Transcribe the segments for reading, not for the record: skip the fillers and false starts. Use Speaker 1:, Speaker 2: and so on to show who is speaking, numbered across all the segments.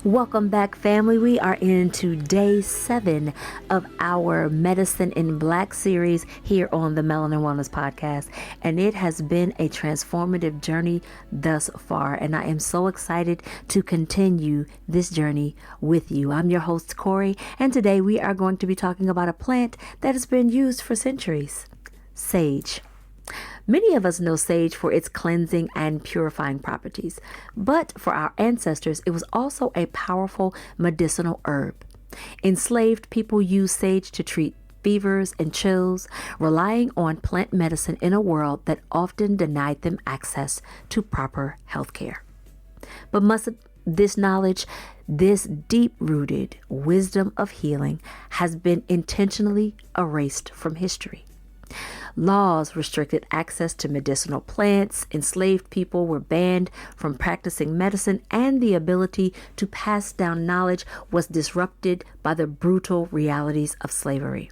Speaker 1: Welcome back, family. We are into day 7 of our Medicine in Black series here on the Melanin Wellness Podcast. And it has been a transformative journey thus far. And I am so excited to continue this journey with you. I'm your host, Corey. And today we are going to be talking about a plant that has been used for centuries, sage. Many of us know sage for its cleansing and purifying properties, but for our ancestors, it was also a powerful medicinal herb. Enslaved people used sage to treat fevers and chills, relying on plant medicine in a world that often denied them access to proper health care. But much of this knowledge, this deep-rooted wisdom of healing, has been intentionally erased from history. Laws restricted access to medicinal plants, enslaved people were banned from practicing medicine, and the ability to pass down knowledge was disrupted by the brutal realities of slavery.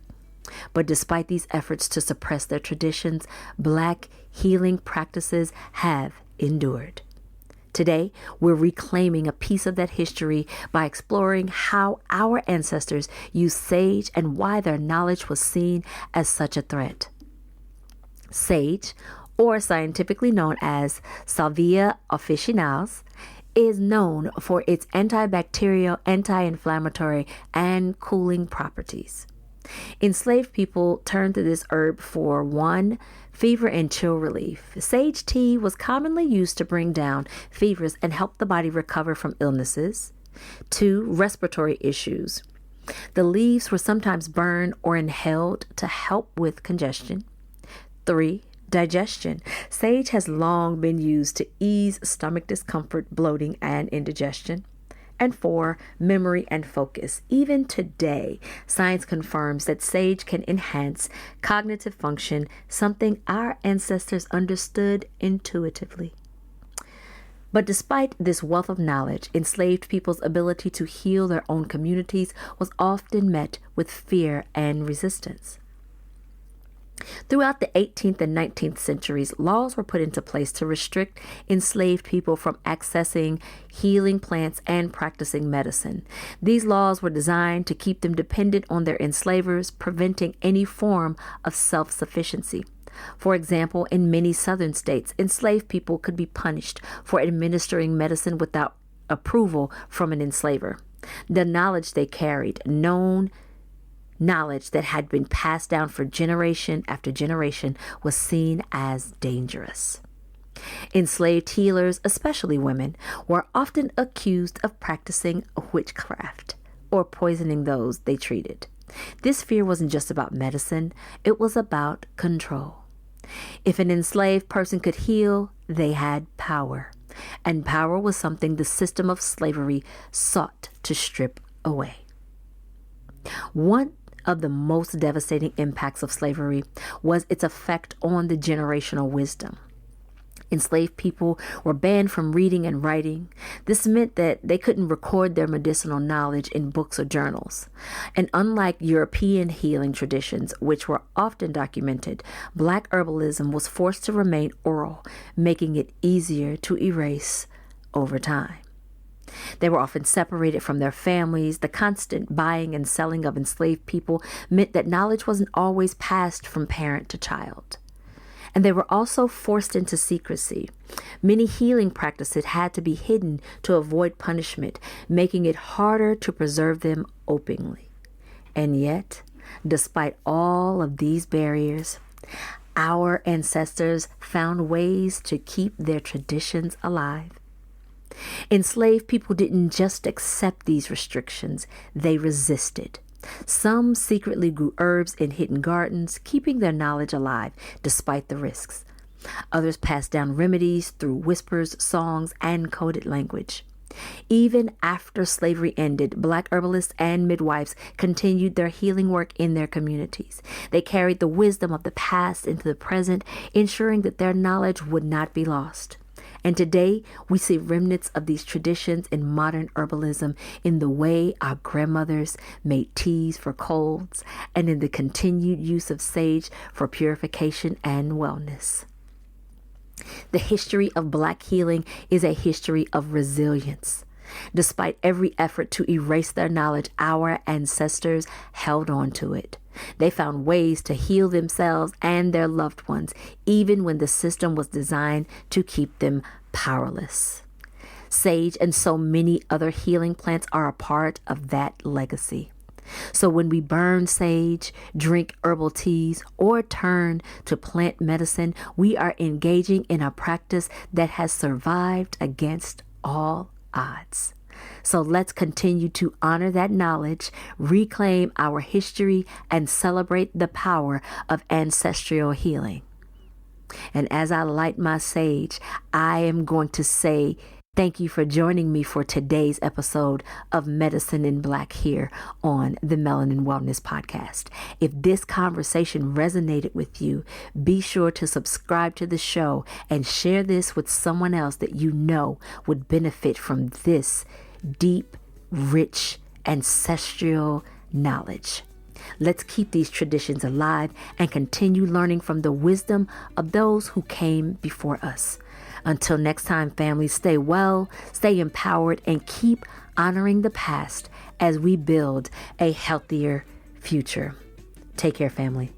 Speaker 1: But despite these efforts to suppress their traditions, Black healing practices have endured. Today, we're reclaiming a piece of that history by exploring how our ancestors used sage and why their knowledge was seen as such a threat. Sage, or scientifically known as Salvia officinals, is known for its antibacterial, anti-inflammatory, and cooling properties. Enslaved people turned to this herb for 1, fever and chill relief. Sage tea was commonly used to bring down fevers and help the body recover from illnesses. 2, respiratory issues. The leaves were sometimes burned or inhaled to help with congestion. 3, digestion. Sage has long been used to ease stomach discomfort, bloating, and indigestion. And 4, memory and focus. Even today, science confirms that sage can enhance cognitive function, something our ancestors understood intuitively. But despite this wealth of knowledge, enslaved people's ability to heal their own communities was often met with fear and resistance. Throughout the 18th and 19th centuries, laws were put into place to restrict enslaved people from accessing healing plants and practicing medicine. These laws were designed to keep them dependent on their enslavers, preventing any form of self-sufficiency. For example, in many southern states, enslaved people could be punished for administering medicine without approval from an enslaver. The knowledge they carried, knowledge that had been passed down for generation after generation, was seen as dangerous. Enslaved healers, especially women, were often accused of practicing witchcraft or poisoning those they treated. This fear wasn't just about medicine, it was about control. If an enslaved person could heal, they had power, and power was something the system of slavery sought to strip away. One of the most devastating impacts of slavery was its effect on the generational wisdom. Enslaved people were banned from reading and writing. This meant that they couldn't record their medicinal knowledge in books or journals. And unlike European healing traditions, which were often documented, Black herbalism was forced to remain oral, making it easier to erase over time. They were often separated from their families. The constant buying and selling of enslaved people meant that knowledge wasn't always passed from parent to child. And they were also forced into secrecy. Many healing practices had to be hidden to avoid punishment, making it harder to preserve them openly. And yet, despite all of these barriers, our ancestors found ways to keep their traditions alive. Enslaved people didn't just accept these restrictions, they resisted. Some secretly grew herbs in hidden gardens, keeping their knowledge alive despite the risks. Others passed down remedies through whispers, songs, and coded language. Even after slavery ended, Black herbalists and midwives continued their healing work in their communities. They carried the wisdom of the past into the present, ensuring that their knowledge would not be lost. And today, we see remnants of these traditions in modern herbalism, in the way our grandmothers made teas for colds, and in the continued use of sage for purification and wellness. The history of Black healing is a history of resilience. Despite every effort to erase their knowledge, our ancestors held on to it. They found ways to heal themselves and their loved ones, even when the system was designed to keep them powerless. Sage and so many other healing plants are a part of that legacy. So when we burn sage, drink herbal teas, or turn to plant medicine, we are engaging in a practice that has survived against all odds. So let's continue to honor that knowledge, reclaim our history, and celebrate the power of ancestral healing. And as I light my sage, I am going to say thank you for joining me for today's episode of Medicine in Black here on the Melanin Wellness Podcast. If this conversation resonated with you, be sure to subscribe to the show and share this with someone else that you know would benefit from this deep, rich, ancestral knowledge. Let's keep these traditions alive and continue learning from the wisdom of those who came before us. Until next time, family, stay well, stay empowered, and keep honoring the past as we build a healthier future. Take care, family.